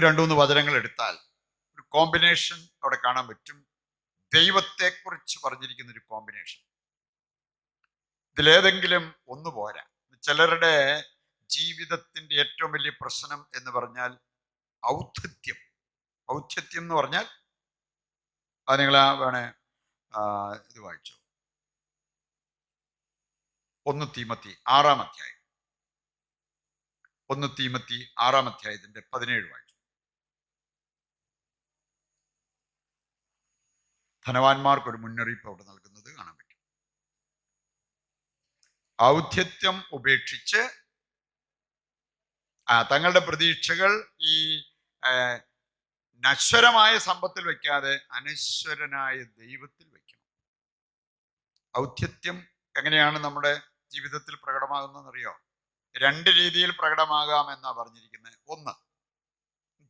രണ്ടു മൂന്ന് വചനങ്ങൾ എടുത്താൽ ഒരു കോമ്പിനേഷൻ അവിടെ കാണാൻ പറ്റും. ദൈവത്തെക്കുറിച്ച് പറഞ്ഞിരിക്കുന്ന ഒരു കോമ്പിനേഷൻ. ഇതിലേതെങ്കിലും ഒന്ന് പോരാ. ചിലരുടെ ജീവിതത്തിന്റെ ഏറ്റവും വലിയ പ്രശ്നം എന്ന് പറഞ്ഞാൽ ഔദ്ധത്യം. ഔദ്ധത്യം എന്ന് പറഞ്ഞാൽ അത് നിങ്ങൾ വേണേ ഇത് വായിച്ചു, 1 തീമത്തി 6-ാം അധ്യായം. 1 തീമത്തി 6-ാം അധ്യായത്തിന്റെ 17 വായിച്ചു. ധനവാന്മാർക്ക് ഒരു മുന്നറിയിപ്പ് അവിടെ നൽകുന്നത് കാണാൻ പറ്റും. ഔദ്ധത്യം ഉപേക്ഷിച്ച് തങ്ങളുടെ പ്രതീക്ഷകൾ ഈ നശ്വരമായ സമ്പത്തിൽ വെക്കാതെ അനശ്വരനായ ദൈവത്തിൽ വെക്കണം. ഔദ്ധത്യം എങ്ങനെയാണ് നമ്മുടെ ജീവിതത്തിൽ പ്രകടമാകുന്നതെന്നറിയോ? 2 രീതിയിൽ പ്രകടമാകാമെന്നാ പറഞ്ഞിരിക്കുന്നത്. ഒന്ന്,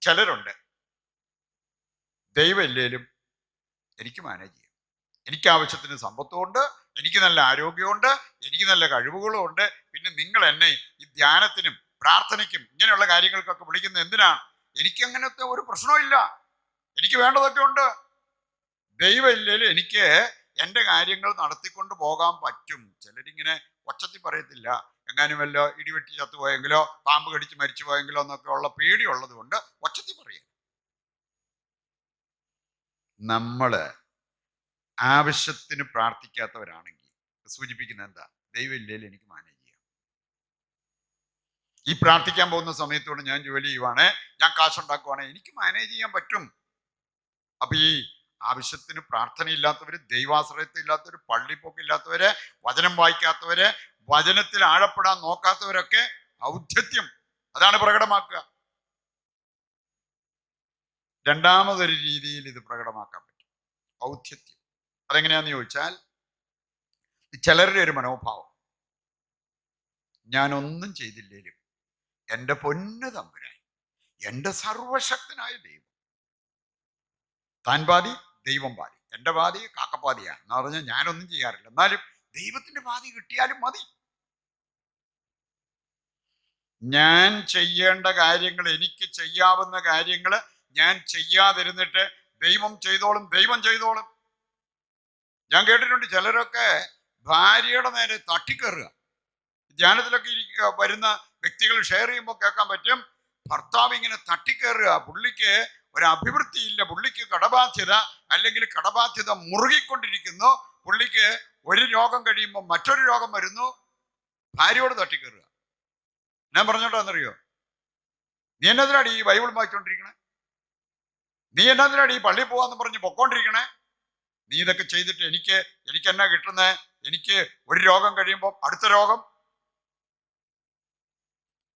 ചിലരുണ്ട് ദൈവം ഇല്ലേലും എനിക്ക് മാനേജ് ചെയ്യാം, എനിക്ക് ആവശ്യത്തിന് സമ്പത്തുമുണ്ട്, എനിക്ക് നല്ല ആരോഗ്യമുണ്ട്, എനിക്ക് നല്ല കഴിവുകളും ഉണ്ട്, പിന്നെ നിങ്ങൾ എന്നെ ഈ ധ്യാനത്തിനും പ്രാർത്ഥനയ്ക്കും ഇങ്ങനെയുള്ള കാര്യങ്ങൾക്കൊക്കെ വിളിക്കുന്നത് എന്തിനാണ്? എനിക്ക് അങ്ങനത്തെ ഒരു പ്രശ്നമില്ല, എനിക്ക് വേണ്ടതൊക്കെ ഉണ്ട്. ദൈവം ഇല്ലേലും എനിക്ക് എൻ്റെ കാര്യങ്ങൾ നടത്തിക്കൊണ്ട് പോകാൻ പറ്റും. ചിലരിങ്ങനെ ഒച്ചത്തിൽ പറയത്തില്ല, എങ്ങാനും വല്ലോ ഇടിവെട്ടി ചത്തുപോയെങ്കിലോ പാമ്പ് കടിച്ച് മരിച്ചു പോയെങ്കിലോ എന്നൊക്കെ ഉള്ള പേടിയുള്ളത് കൊണ്ട് ഒച്ചത്തിൽ പറയും. നമ്മള് ആവശ്യത്തിന് പ്രാർത്ഥിക്കാത്തവരാണെങ്കിൽ സൂചിപ്പിക്കുന്നത് എന്താ? ദൈവം ഇല്ലേലും എനിക്ക് മാനേജ് ചെയ്യാം. ഈ പ്രാർത്ഥിക്കാൻ പോകുന്ന സമയത്തോട് ഞാൻ ജോലി ചെയ്യുവാണ്, ഞാൻ കാശുണ്ടാക്കുവാണ്, എനിക്ക് മാനേജ് ചെയ്യാൻ പറ്റും. അപ്പൊ ഈ ആവശ്യത്തിന് പ്രാർത്ഥനയില്ലാത്തവര്, ദൈവാശ്രയത്തില്ലാത്തവര്, പള്ളിപ്പോക്കില്ലാത്തവര്, വചനം വായിക്കാത്തവര്, വചനത്തിൽ ആഴപ്പെടാൻ നോക്കാത്തവരൊക്കെ ഔദ്ധത്യം അതാണ് പ്രകടമാക്കുക. രണ്ടാമതൊരു രീതിയിൽ ഇത് പ്രകടമാക്കാൻ പറ്റും, ഔദ്ധത്യം. അതെങ്ങനെയാന്ന് ചോദിച്ചാൽ, ചിലരുടെ ഒരു മനോഭാവം, ഞാനൊന്നും ചെയ്തില്ലേലും എൻ്റെ പൊന്നു തമ്പുരാൻ, എൻ്റെ സർവശക്തനായ ദൈവം, താൻ പാതി ദൈവം പാതി, എൻ്റെ പാതി കാക്കപ്പാതിയാണ് എന്ന് പറഞ്ഞാൽ ഞാനൊന്നും ചെയ്യാറില്ല, എന്നാലും ദൈവത്തിന്റെ പാതി കിട്ടിയാലും മതി. ഞാൻ ചെയ്യേണ്ട കാര്യങ്ങൾ, എനിക്ക് ചെയ്യാവുന്ന കാര്യങ്ങൾ ഞാൻ ചെയ്യാതിരുന്നിട്ട് ദൈവം ചെയ്തോളും, ദൈവം ചെയ്തോളും. ഞാൻ കേട്ടിട്ടുണ്ട് ചിലരൊക്കെ ഭാര്യയുടെ നേരെ തട്ടിക്കയറുക. ധ്യാനത്തിലൊക്കെ വരുന്ന വ്യക്തികൾ ഷെയർ ചെയ്യുമ്പോൾ കേൾക്കാൻ പറ്റും, ഭർത്താവ് ഇങ്ങനെ തട്ടിക്കയറുക, പുള്ളിക്ക് ഒരു അഭിവൃദ്ധിയില്ല, പുള്ളിക്ക് കടബാധ്യത, അല്ലെങ്കിൽ കടബാധ്യത മുറുകിക്കൊണ്ടിരിക്കുന്നു, പുള്ളിക്ക് ഒരു രോഗം കഴിയുമ്പോൾ മറ്റൊരു രോഗം വരുന്നു, ഭാര്യയോട് തട്ടിക്കയറുക. ഞാൻ പറഞ്ഞോട്ടാന്നറിയോ, നീ എന്നതിനാണ് ഈ ബൈബിൾ വായിച്ചോണ്ടിരിക്കണേ, നീ എന്നതിനാണ് ഈ പള്ളിയിൽ പോവാന്ന് പറഞ്ഞ് പൊക്കോണ്ടിരിക്കണേ, നീ ഇതൊക്കെ ചെയ്തിട്ട് എനിക്ക് എന്നാ കിട്ടുന്നേ, എനിക്ക് ഒരു രോഗം കഴിയുമ്പോൾ അടുത്ത രോഗം.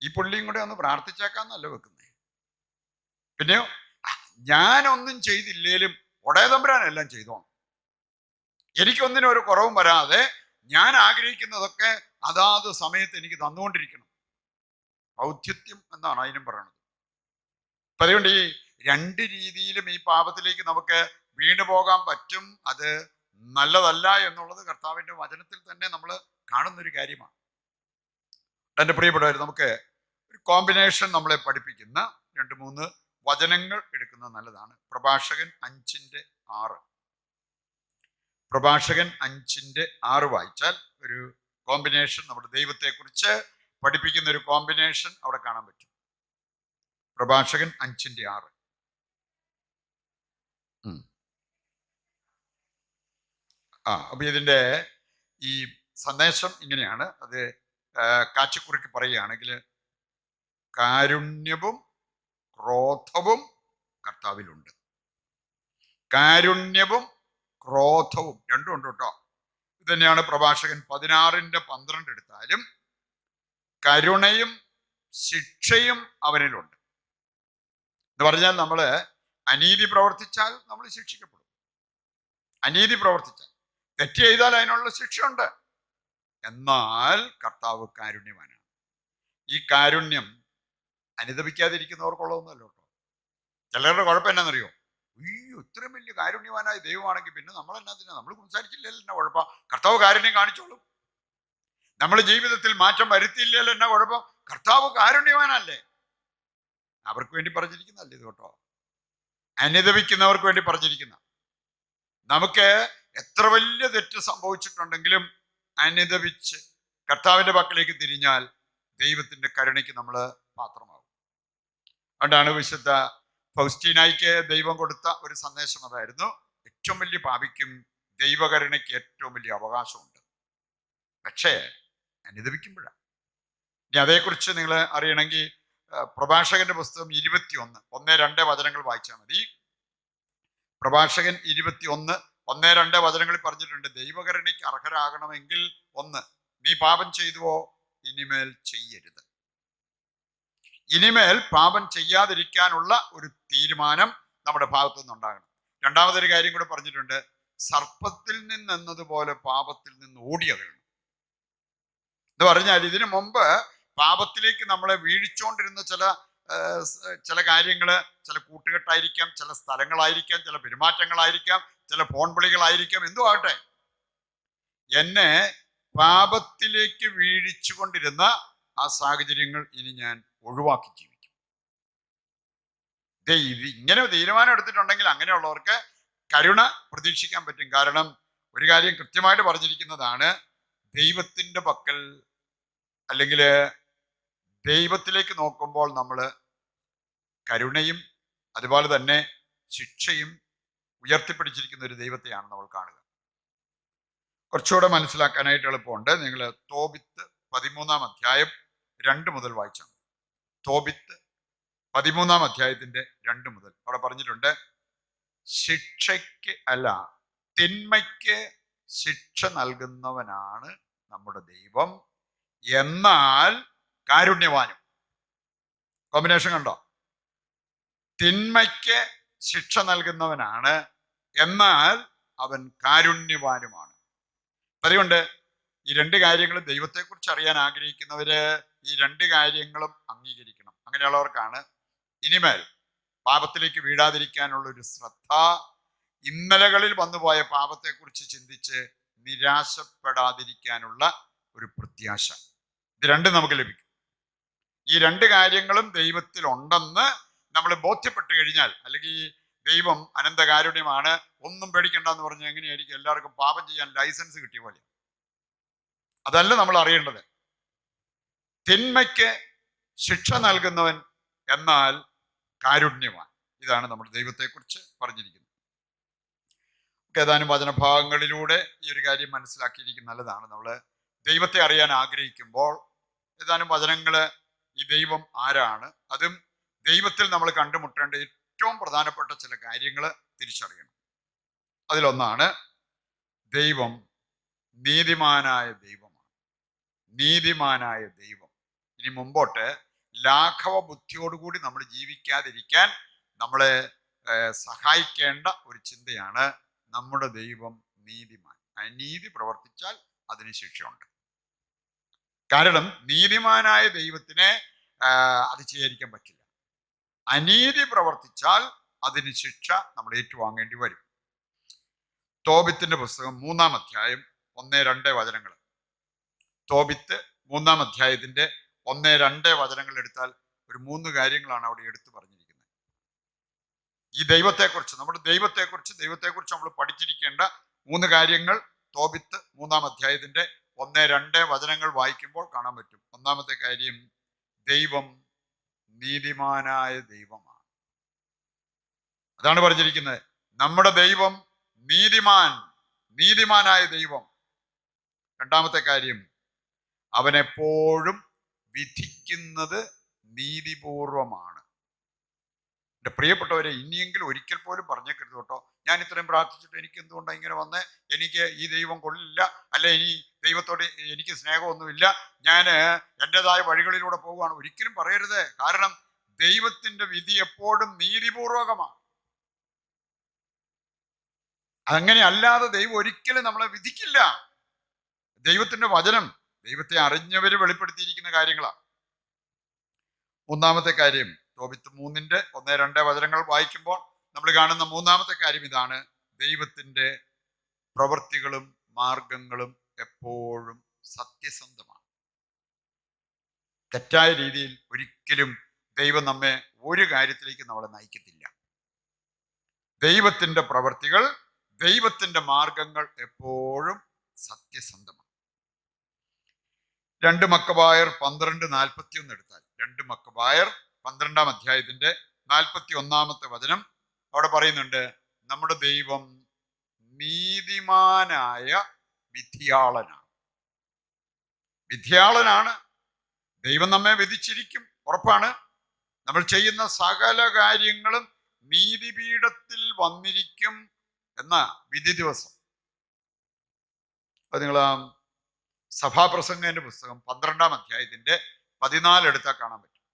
ഈ പുള്ളിയും കൂടെ ഒന്ന് പ്രാർത്ഥിച്ചേക്കാന്നല്ല വെക്കുന്നേ. പിന്നെയോ, ഞാനൊന്നും ചെയ്തില്ലേലും ഒടയതമ്പുരാനെല്ലാം ചെയ്തോണം, എനിക്കൊന്നിനും ഒരു കുറവും വരാതെ ഞാൻ ആഗ്രഹിക്കുന്നതൊക്കെ അതാത് സമയത്ത് എനിക്ക് തന്നുകൊണ്ടിരിക്കണം. ഔദ്ധത്യം എന്നാണ് അതിനും പറയണത്. അപ്പൊ അതുകൊണ്ട് ഈ 2 രീതിയിലും ഈ പാപത്തിലേക്ക് നമുക്ക് വീണു പോകാൻ പറ്റും. അത് നല്ലതല്ല എന്നുള്ളത് കർത്താവിന്റെ വചനത്തിൽ തന്നെ നമ്മൾ കാണുന്നൊരു കാര്യമാണ്. എൻ്റെ പ്രിയപ്പെട്ടവർ, നമുക്ക് ഒരു കോമ്പിനേഷൻ നമ്മളെ പഠിപ്പിക്കുന്ന 2-3 വചനങ്ങൾ എടുക്കുന്നത് നല്ലതാണ്. പ്രഭാഷകൻ 5:6. പ്രഭാഷകൻ 5:6 വായിച്ചാൽ ഒരു കോമ്പിനേഷൻ, നമ്മുടെ ദൈവത്തെക്കുറിച്ച് പഠിപ്പിക്കുന്ന ഒരു കോമ്പിനേഷൻ അവിടെ കാണാൻ പറ്റും. പ്രഭാഷകൻ 5:6. അപ്പൊ ഇതിന്റെ ഈ സന്ദേശം ഇങ്ങനെയാണ്. അത് കാച്ചിക്കുറുക്കി പറയുകയാണെങ്കിൽ, കാരുണ്യവും ക്രോധവും കർത്താവിലുണ്ട്. കാരുണ്യവും ക്രോധവും രണ്ടും ഉണ്ട് കേട്ടോ. ഇത് തന്നെയാണ് പ്രഭാഷകൻ 16:12 എടുത്താലും, കരുണയും ശിക്ഷയും അവനിലുണ്ട് എന്ന് പറഞ്ഞാൽ, നമ്മൾ അനീതി പ്രവർത്തിച്ചാൽ നമ്മൾ ശിക്ഷിക്കപ്പെടും. അനീതി പ്രവർത്തിച്ചാൽ, തെറ്റ് ചെയ്താൽ അതിനുള്ള ശിക്ഷയുണ്ട്. എന്നാൽ കർത്താവ് കാരുണ്യവാനാണ്. ഈ കാരുണ്യം അനുദപിക്കാതിരിക്കുന്നവർക്കുള്ളതൊന്നുമല്ല കേട്ടോ. ചിലരുടെ കുഴപ്പം എന്നാന്നറിയോ, അയ്യോ ഇത്രയും വലിയ കാരുണ്യവാനായ ദൈവമാണെങ്കിൽ പിന്നെ നമ്മളെന്നാ, നമ്മൾ സംസാരിച്ചില്ലല്ലോ എന്നാ കുഴപ്പം, കർത്താവ് കാരുണ്യം കാണിച്ചോളും. നമ്മൾ ജീവിതത്തിൽ മാറ്റം വരുത്തിയില്ലല്ലോ എന്നാ കുഴപ്പം, കർത്താവ് കാരുണ്യവാനല്ലേ. അവർക്ക് വേണ്ടി പറഞ്ഞിരിക്കുന്നതല്ല ഇത് കേട്ടോ. അനുദപിക്കുന്നവർക്ക് വേണ്ടി പറഞ്ഞിരിക്കുന്ന. നമുക്ക് എത്ര വലിയ തെറ്റ് സംഭവിച്ചിട്ടുണ്ടെങ്കിലും അനുദപിച്ച് കർത്താവിന്റെ പക്കലേക്ക് തിരിഞ്ഞാൽ ദൈവത്തിന്റെ കരുണയ്ക്ക് നമ്മൾ പാത്രമാകും. അതുകൊണ്ടാണ് വിശുദ്ധ ഫൗസ്റ്റീനായിക്ക് ദൈവം കൊടുത്ത ഒരു സന്ദേശം അതായിരുന്നു, ഏറ്റവും വലിയ പാപിക്കും ദൈവകരുണയ്ക്ക് ഏറ്റവും വലിയ അവകാശമുണ്ട്, പക്ഷേ അനുദപിക്കുമ്പോഴാണ്. ഇനി അതേക്കുറിച്ച് നിങ്ങൾ അറിയണമെങ്കിൽ പ്രഭാഷകന്റെ പുസ്തകം 21:1-2 വചനങ്ങൾ വായിച്ചാൽ മതി. പ്രഭാഷകൻ 21:1-2 വചനങ്ങളിൽ പറഞ്ഞിട്ടുണ്ട്, ദൈവകരുണയ്ക്ക് അർഹരാകണമെങ്കിൽ 1, നീ പാപം ചെയ്തുവോ, ഇനിമേൽ ചെയ്യരുത്. ഇനിമേൽ പാപം ചെയ്യാതിരിക്കാനുള്ള ഒരു തീരുമാനം നമ്മുടെ ഭാഗത്തു നിന്നുണ്ടാകണം. രണ്ടാമതൊരു കാര്യം കൂടെ പറഞ്ഞിട്ടുണ്ട്, സർപ്പത്തിൽ നിന്നെന്നതുപോലെ പാപത്തിൽ നിന്ന് ഓടിയകരണം എന്ന് പറഞ്ഞാൽ, ഇതിനു മുമ്പ് പാപത്തിലേക്ക് നമ്മളെ വീഴിച്ചുകൊണ്ടിരുന്ന ചില കാര്യങ്ങള്, ചില കൂട്ടുകെട്ടായിരിക്കാം, ചില സ്ഥലങ്ങളായിരിക്കാം, ചില പെരുമാറ്റങ്ങളായിരിക്കാം, ചില ഫോൺ വിളികളായിരിക്കാം, എന്തു ആകട്ടെ, എന്നെ പാപത്തിലേക്ക് വീഴിച്ചുകൊണ്ടിരുന്ന ആ സാഹചര്യങ്ങൾ ഇനി ഞാൻ ഒഴിവാക്കി ജീവിക്കും. ഇങ്ങനെ തീരുമാനം എടുത്തിട്ടുണ്ടെങ്കിൽ അങ്ങനെയുള്ളവർക്ക് കരുണ പ്രതീക്ഷിക്കാൻ പറ്റും. കാരണം ഒരു കാര്യം കൃത്യമായിട്ട് പറഞ്ഞിരിക്കുന്നതാണ്, ദൈവത്തിന്റെ പക്കൽ അല്ലെങ്കിൽ ദൈവത്തിലേക്ക് നോക്കുമ്പോൾ നമ്മൾ കരുണയും അതുപോലെ തന്നെ ശിക്ഷയും ഉയർത്തിപ്പിടിച്ചിരിക്കുന്ന ഒരു ദൈവത്തെയാണ് നമ്മൾ കാണുക. കുറച്ചുകൂടെ മനസ്സിലാക്കാനായിട്ട് എളുപ്പമുണ്ട്. നിങ്ങൾ തോബിത്ത് 13-2 മുതൽ വായിച്ചാൽ മതി. തോബിത്ത് 13 2 മുതൽ അവിടെ പറഞ്ഞിട്ടുണ്ട്, ശിക്ഷയ്ക്ക് അല്ല തിന്മയ്ക്ക് ശിക്ഷ നൽകുന്നവനാണ് നമ്മുടെ ദൈവം, എന്നാൽ കാരുണ്യവാനും. കോമ്പിനേഷൻ കണ്ടോ? തിന്മയ്ക്ക് ശിക്ഷ നൽകുന്നവനാണ്, എന്നാൽ അവൻ കാരുണ്യവാനുമാണ്. അതുകൊണ്ട് ഈ 2 കാര്യങ്ങളും ദൈവത്തെക്കുറിച്ച് അറിയാൻ ആഗ്രഹിക്കുന്നവര് ഈ 2 കാര്യങ്ങളും അംഗീകരിക്കണം. അങ്ങനെയുള്ളവർക്കാണ് ഇനിമേൽ പാപത്തിലേക്ക് വീഴാതിരിക്കാനുള്ള ഒരു ശ്രദ്ധ, ഇന്നലകളിൽ വന്നുപോയ പാപത്തെക്കുറിച്ച് ചിന്തിച്ച് നിരാശപ്പെടാതിരിക്കാനുള്ള ഒരു പ്രത്യാശ. ഇത് 2 നമുക്ക് ലഭിക്കും. ഈ 2 കാര്യങ്ങളും ദൈവത്തിൽ ഉണ്ടെന്ന് നമ്മൾ ബോധ്യപ്പെട്ടു കഴിഞ്ഞാൽ, അല്ലെങ്കിൽ ദൈവം അനന്തകാരുണ്യമാണ്, ഒന്നും പേടിക്കണ്ടെന്ന് പറഞ്ഞാൽ എങ്ങനെയായിരിക്കും എല്ലാവർക്കും പാപം ചെയ്യാൻ ലൈസൻസ് കിട്ടിയ പോലെ? അതല്ല നമ്മൾ അറിയേണ്ടത്. തിന്മയ്ക്ക് ശിക്ഷ നൽകുന്നവൻ, എന്നാൽ കാരുണ്യവാൻ. ഇതാണ് നമ്മുടെ ദൈവത്തെക്കുറിച്ച് പറഞ്ഞിരിക്കുന്നത്. ഏതാനും വചനഭാഗങ്ങളിലൂടെ ഈ ഒരു കാര്യം മനസ്സിലാക്കിയിരിക്കുന്നത് നല്ലതാണ്. നമ്മൾ ദൈവത്തെ അറിയാൻ ആഗ്രഹിക്കുമ്പോൾ ഏതാനും വചനങ്ങള് ഈ ദൈവം ആരാണ്, അതും ദൈവത്തിൽ നമ്മൾ കണ്ടുമുട്ടേണ്ട ഏറ്റവും പ്രധാനപ്പെട്ട ചില കാര്യങ്ങൾ തിരിച്ചറിയണം. അതിലൊന്നാണ്, ദൈവം നീതിമാനായ ദൈവമാണ്. നീതിമാനായ ദൈവം. ഇനി മുമ്പോട്ട് ലാഘവ ബുദ്ധിയോടുകൂടി നമ്മൾ ജീവിക്കാതിരിക്കാൻ നമ്മളെ സഹായിക്കേണ്ട ഒരു ചിന്തയാണ്, നമ്മുടെ ദൈവം നീതിമാൻ. അനീതി പ്രവർത്തിച്ചാൽ അതിന് ശിക്ഷയുണ്ട്. കാരണം നീതിമാനായ ദൈവത്തിനെ അത് ചെയ്യാതിരിക്കാൻ പറ്റില്ല. അനീതി പ്രവർത്തിച്ചാൽ അതിന് ശിക്ഷ നമ്മൾ ഏറ്റുവാങ്ങേണ്ടി വരും. തോബിത്തിന്റെ പുസ്തകം 3-1-2 വചനങ്ങൾ. തോബിത്ത് 3-1-2 വചനങ്ങൾ എടുത്താൽ ഒരു 3 കാര്യങ്ങളാണ് അവിടെ എടുത്തു പറഞ്ഞിരിക്കുന്നത്. ഈ ദൈവത്തെക്കുറിച്ച്, നമ്മുടെ ദൈവത്തെക്കുറിച്ച് നമ്മൾ പഠിച്ചിരിക്കേണ്ട 3 കാര്യങ്ങൾ തോബിത്ത് 3-1-2 വചനങ്ങൾ വായിക്കുമ്പോൾ കാണാൻ പറ്റും. ഒന്നാമത്തെ കാര്യം, ദൈവം നീതിമാനായ ദൈവമാണ്. അതാണ് പറഞ്ഞിരിക്കുന്നത്, നമ്മുടെ ദൈവം നീതിമാനായ ദൈവം. രണ്ടാമത്തെ കാര്യം, അവൻ എപ്പോഴും വിധിക്കുന്നത് നീതിപൂർവമാണ്. എൻ്റെ പ്രിയപ്പെട്ടവരെ, ഇനിയെങ്കിലും ഒരിക്കൽ പോലും പറഞ്ഞേക്കരുത് കേട്ടോ, ഞാൻ ഇത്രയും പ്രാർത്ഥിച്ചിട്ട് എനിക്ക് എന്തുകൊണ്ടാണ് ഇങ്ങനെ വന്നേ, എനിക്ക് ഈ ദൈവം കൊള്ളില്ല, അല്ലെ ഇനി ദൈവത്തോട് എനിക്ക് സ്നേഹമൊന്നുമില്ല, ഞാൻ എൻ്റെതായ വഴികളിലൂടെ പോവുകയാണ്. ഒരിക്കലും പറയരുത്. കാരണം ദൈവത്തിന്റെ വിധി എപ്പോഴും നീതിപൂർവകമാണ്. അങ്ങനെ അല്ലാതെ ദൈവം ഒരിക്കലും നമ്മളെ വിധിക്കില്ല. ദൈവത്തിന്റെ വചനം ദൈവത്തെ അറിഞ്ഞവര് വെളിപ്പെടുത്തിയിരിക്കുന്ന കാര്യങ്ങളാണ്. മൂന്നാമത്തെ കാര്യം, തോബിത്ത് 3-1-2 വചനങ്ങൾ വായിക്കുമ്പോൾ നമ്മൾ കാണുന്ന മൂന്നാമത്തെ കാര്യം ഇതാണ്, ദൈവത്തിന്റെ പ്രവൃത്തികളും മാർഗങ്ങളും എപ്പോഴും സത്യസന്ധമാണ്. തെറ്റായ രീതിയിൽ ഒരിക്കലും ദൈവം നമ്മെ ഒരു കാര്യത്തിലേക്ക് നമ്മളെ നയിക്കത്തില്ല. ദൈവത്തിന്റെ പ്രവൃത്തികൾ, ദൈവത്തിന്റെ മാർഗങ്ങൾ എപ്പോഴും സത്യസന്ധമാണ്. 2 മക്കബായർ 12:41 എടുത്താൽ, 2 മക്കബായർ 12-ാം അധ്യായത്തിന്റെ 41-ാമത്തെ വചനം അവിടെ പറയുന്നുണ്ട്, നമ്മുടെ ദൈവം നീതിമാനായ വിധിയാളനാണ്. വിധിയാളനാണ്. ദൈവം നമ്മെ വിധിച്ചിരിക്കും, ഉറപ്പാണ്. നമ്മൾ ചെയ്യുന്ന സകല കാര്യങ്ങളും നീതിപീഠത്തിൽ വന്നിരിക്കും എന്ന വിധി ദിവസം. അത് നിങ്ങൾ ആ സഭാപ്രസംഗന്റെ പുസ്തകം 12-ാം അധ്യായത്തിന്റെ 14 എടുത്താൽ കാണാൻ പറ്റും.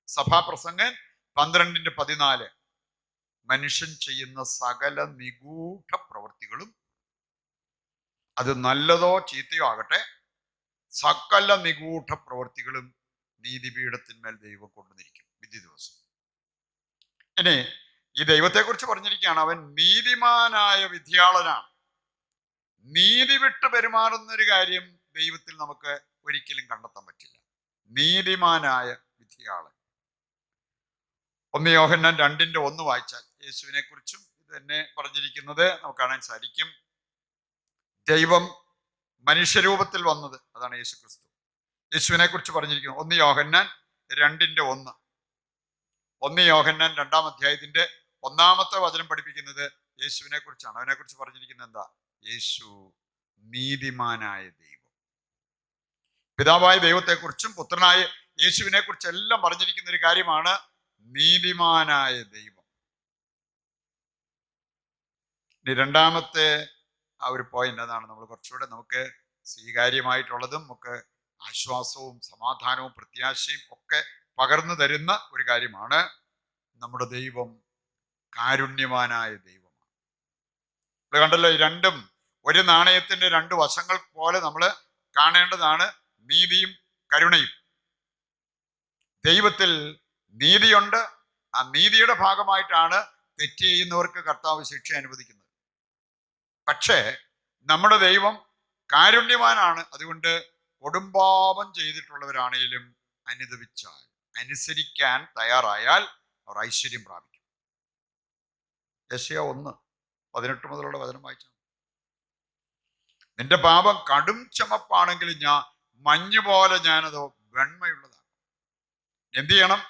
സഭാപ്രസംഗൻ 12-14 മനുഷ്യൻ ചെയ്യുന്ന സകല നിഗൂഢ പ്രവൃത്തികളും, അത് നല്ലതോ ചീത്തയോ ആകട്ടെ, സകല നിഗൂഢ പ്രവൃത്തികളും നീതിപീഠത്തിന്മേൽ ദൈവം കൊണ്ടുവന്നിരിക്കും വിധി ദിവസം. ഇനി ഈ ദൈവത്തെക്കുറിച്ച് പറഞ്ഞിരിക്കുകയാണ്, അവൻ നീതിമാനായ വിധിയാളനാണ്. നീതി വിട്ട് പെരുമാറുന്ന ഒരു കാര്യം ദൈവത്തിൽ നമുക്ക് ഒരിക്കലും കണ്ടെത്താൻ പറ്റില്ല. നീതിമാനായ വിധിയാളൻ. 1 യോഹന്നാൻ 2:1 വായിച്ചാൽ യേശുവിനെ കുറിച്ചും ഇത് തന്നെ പറഞ്ഞിരിക്കുന്നത് നമുക്ക് കാണാൻ സാധിക്കും. ദൈവം മനുഷ്യരൂപത്തിൽ വന്നത്, അതാണ് യേശു ക്രിസ്തു. യേശുവിനെ കുറിച്ച് പറഞ്ഞിരിക്കുന്നത് 1 യോഹന്നാൻ 2:1. 1 യോഹന്നാൻ 2-ാം അധ്യായത്തിന്റെ 1-ാമത്തെ വചനം പഠിപ്പിക്കുന്നത് യേശുവിനെ കുറിച്ചാണ്. അവനെ കുറിച്ച് പറഞ്ഞിരിക്കുന്നത് എന്താ? യേശു നീതിമാനായ ദൈവം. പിതാവായ ദൈവത്തെക്കുറിച്ചും പുത്രനായ യേശുവിനെ കുറിച്ചെല്ലാം പറഞ്ഞിരിക്കുന്ന ഒരു കാര്യമാണ് നീതിമാനായ ദൈവം. ഇനി 2-ാമത്തെ ആ ഒരു പോയിന്റ് അതാണ് നമ്മൾ കുറച്ചുകൂടെ നമുക്ക് സ്വീകാര്യമായിട്ടുള്ളതും നമുക്ക് ആശ്വാസവും സമാധാനവും പ്രത്യാശയും ഒക്കെ പകർന്നു തരുന്ന ഒരു കാര്യമാണ്, നമ്മുടെ ദൈവം കാരുണ്യവാനായ ദൈവമാണ്. നമ്മൾ കണ്ടല്ലോ, ഈ രണ്ടും ഒരു നാണയത്തിന്റെ 2 വശങ്ങൾ പോലെ നമ്മൾ കാണേണ്ടതാണ്, നീതിയും കരുണയും. ദൈവത്തിൽ നീതിയുണ്ട്. ആ നീതിയുടെ ഭാഗമായിട്ടാണ് തെറ്റ് ചെയ്യുന്നവർക്ക് കർത്താവ് ശിക്ഷ അനുവദിക്കുന്നത്. പക്ഷേ നമ്മുടെ ദൈവം കാരുണ്യവാനാണ്. അതുകൊണ്ട് കൊടുമ്പാപം ചെയ്തിട്ടുള്ളവരാണേലും അനുദപിച്ചാൽ, അനുസരിക്കാൻ തയ്യാറായാൽ അവർ ഐശ്വര്യം പ്രാപിക്കും. യെശയ്യാ 1:18 മുതലുള്ള വചനം വായിച്ചാൽ, നിന്റെ പാപം കടും ചുമപ്പാണെങ്കിൽ ഞാൻ മഞ്ഞ് പോലെ ഞാനതോ വെണ്മയുള്ളതാണ്. എന്ത് ചെയ്യണം?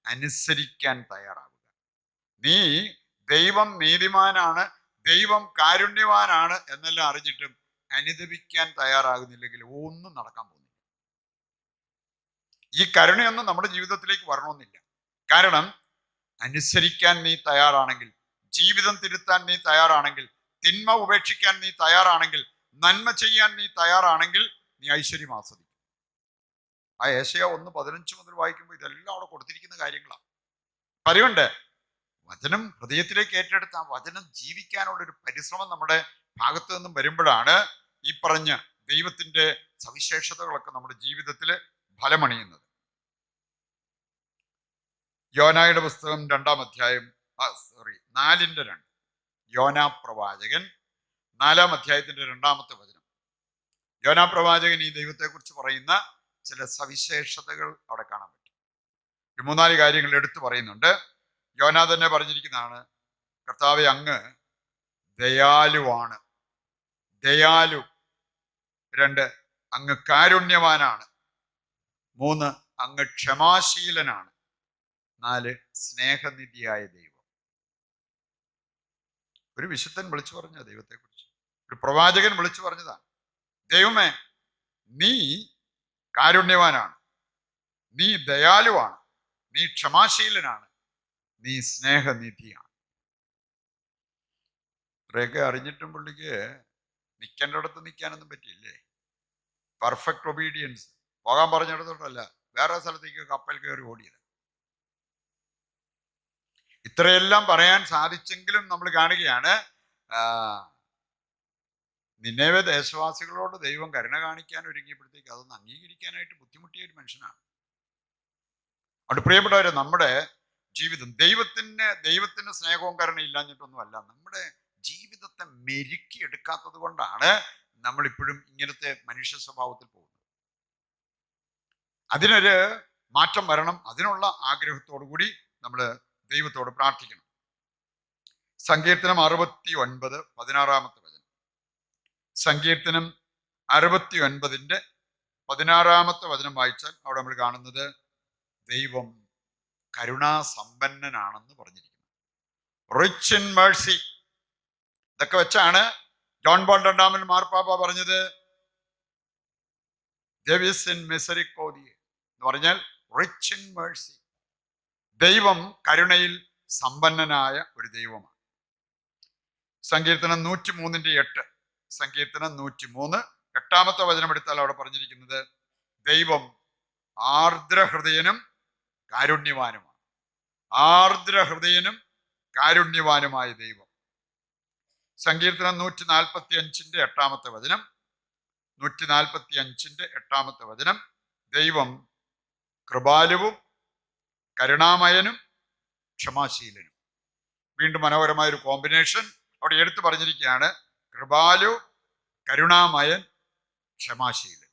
അനുസരിക്കാൻ തയ്യാറാവുക. നീ ദൈവം നീതിമാനാണ്, ദൈവം കാരുണ്യവാനാണ് എന്നെല്ലാം അറിഞ്ഞിട്ടും അനുദപിക്കാൻ തയ്യാറാകുന്നില്ലെങ്കിൽ ഒന്നും നടക്കാൻ പോകുന്നില്ല. ഈ കരുണയൊന്നും നമ്മുടെ ജീവിതത്തിലേക്ക് വരണമെന്നില്ല. കാരണം അനുസരിക്കാൻ നീ തയ്യാറാണെങ്കിൽ, ജീവിതം തിരുത്താൻ നീ തയ്യാറാണെങ്കിൽ, തിന്മ ഉപേക്ഷിക്കാൻ നീ തയ്യാറാണെങ്കിൽ, നന്മ ചെയ്യാൻ നീ തയ്യാറാണെങ്കിൽ നീ ഐശ്വര്യം ആസ്വദിക്കും. ആ യെശയ്യാ 1:15 മുതൽ വായിക്കുമ്പോൾ ഇതെല്ലാം അവിടെ കൊടുത്തിരിക്കുന്ന കാര്യങ്ങളാണ്. പറയുണ്ട്, വചനം ഹൃദയത്തിലേക്ക് ഏറ്റെടുത്ത ആ വചനം ജീവിക്കാനുള്ളൊരു പരിശ്രമം നമ്മുടെ ഭാഗത്തു നിന്നും വരുമ്പോഴാണ് ഈ പറഞ്ഞ ദൈവത്തിന്റെ സവിശേഷതകളൊക്കെ നമ്മുടെ ജീവിതത്തിൽ ഫലമണിയുന്നത്. യോനായുടെ പുസ്തകം 2-ാം അധ്യായം 4:2 യോനാ പ്രവാചകൻ 4-ാം അധ്യായത്തിന്റെ 2-ാമത്തെ വചനം. യോനാ പ്രവാചകൻ ഈ ദൈവത്തെക്കുറിച്ച് പറയുന്ന ചില സവിശേഷതകൾ അവിടെ കാണാൻ പറ്റും. ഒരു 3-4 കാര്യങ്ങൾ എടുത്തു പറയുന്നുണ്ട്. യോനാ തന്നെ പറഞ്ഞിരിക്കുന്നതാണ്, കർത്താവേ അങ്ങ് ദയാലുവാണ്. ദയാലു. 2 അങ്ങ് കാരുണ്യവാനാണ്. 3 അങ്ങ് ക്ഷമാശീലനാണ്. 4 സ്നേഹനിധിയായ ദൈവം. ഒരു വിശുദ്ധൻ വിളിച്ചു പറഞ്ഞ ദൈവത്തെക്കുറിച്ച്, ഒരു പ്രവാചകൻ വിളിച്ചു പറഞ്ഞതാണ്, ദൈവമേ നീ കാരുണ്യവാനാണ്, നീ ദയാലുവാണ്, നീ ക്ഷമാശീലനാണ്, നീ സ്നേഹനിധിയാണ്. ഇത്രയൊക്കെ അറിഞ്ഞിട്ടും പുള്ളിക്ക് നിൽക്കേണ്ടടത്ത് നിൽക്കാനൊന്നും പറ്റിയില്ലേ? Perfect obedience. പോകാൻ പറഞ്ഞിടത്തോട്ടല്ല, വേറെ സ്ഥലത്തേക്ക് കപ്പൽ കയറി ഓടിയത്. ഇത്രയെല്ലാം പറയാൻ സാധിച്ചെങ്കിലും നമ്മൾ കാണുകയാണ്, നിന്നേവെ ദേശവാസികളോട് ദൈവം കരുണ കാണിക്കാൻ ഒരുങ്ങിയപ്പോഴത്തേക്ക് അതൊന്ന് അംഗീകരിക്കാനായിട്ട് ബുദ്ധിമുട്ടിയ ഒരു മനുഷ്യനാണ്. അവിടെ പ്രിയപ്പെട്ടവരെ, നമ്മുടെ ജീവിതം ദൈവത്തിന് സ്നേഹവും കരുണ ഇല്ലാഞ്ഞിട്ടൊന്നുമല്ല, നമ്മുടെ ജീവിതത്തെ മെരുക്കിയെടുക്കാത്തത് കൊണ്ടാണ് നമ്മളിപ്പോഴും ഇങ്ങനത്തെ മനുഷ്യ സ്വഭാവത്തിൽ പോകുന്നത്. അതിനൊരു മാറ്റം വരണം. അതിനുള്ള ആഗ്രഹത്തോടു കൂടി നമ്മൾ ദൈവത്തോട് പ്രാർത്ഥിക്കണം. സങ്കീർത്തനം 69 16 വചനം. സങ്കീർത്തനം 69 16 വചനം വായിച്ചാൽ അവിടെ നമ്മൾ കാണുന്നത് ദൈവം കരുണാസമ്പന്നനാണെന്ന് പറഞ്ഞിരിക്കുന്നു. Rich in Mercy. ഇതൊക്കെ വെച്ചാണ് ജോൺ പോൾ രണ്ടാമൻ മാർപ്പാപ്പ പറഞ്ഞത് ഡെവിസ് ഇൻ മിസറിക്കോർഡിയ എന്ന് പറഞ്ഞാൽ റിച്ച് ഇൻ മേഴ്സി. ദൈവം കരുണയിൽ സമ്പന്നനായ ഒരു ദൈവമാണ്. സങ്കീർത്തനം 103:8. സങ്കീർത്തനം 103 8 വചനം എടുത്താൽ അവിടെ പറഞ്ഞിരിക്കുന്നത് ദൈവം ആർദ്രഹൃദയനും കാരുണ്യവാനുമാണ്. ആർദ്രഹൃദയനും കാരുണ്യവാനുമായ ദൈവം. സങ്കീർത്തനം 145 8 വചനം. 145 8 വചനം. ദൈവം കൃപാലുവും കരുണാമയനും ക്ഷമാശീലനും. വീണ്ടും മനോഹരമായ ഒരു കോമ്പിനേഷൻ അവിടെ എടുത്തു പറഞ്ഞിരിക്കുകയാണ്. കൃപാലു, കരുണാമയൻ, ക്ഷമാശീലൻ.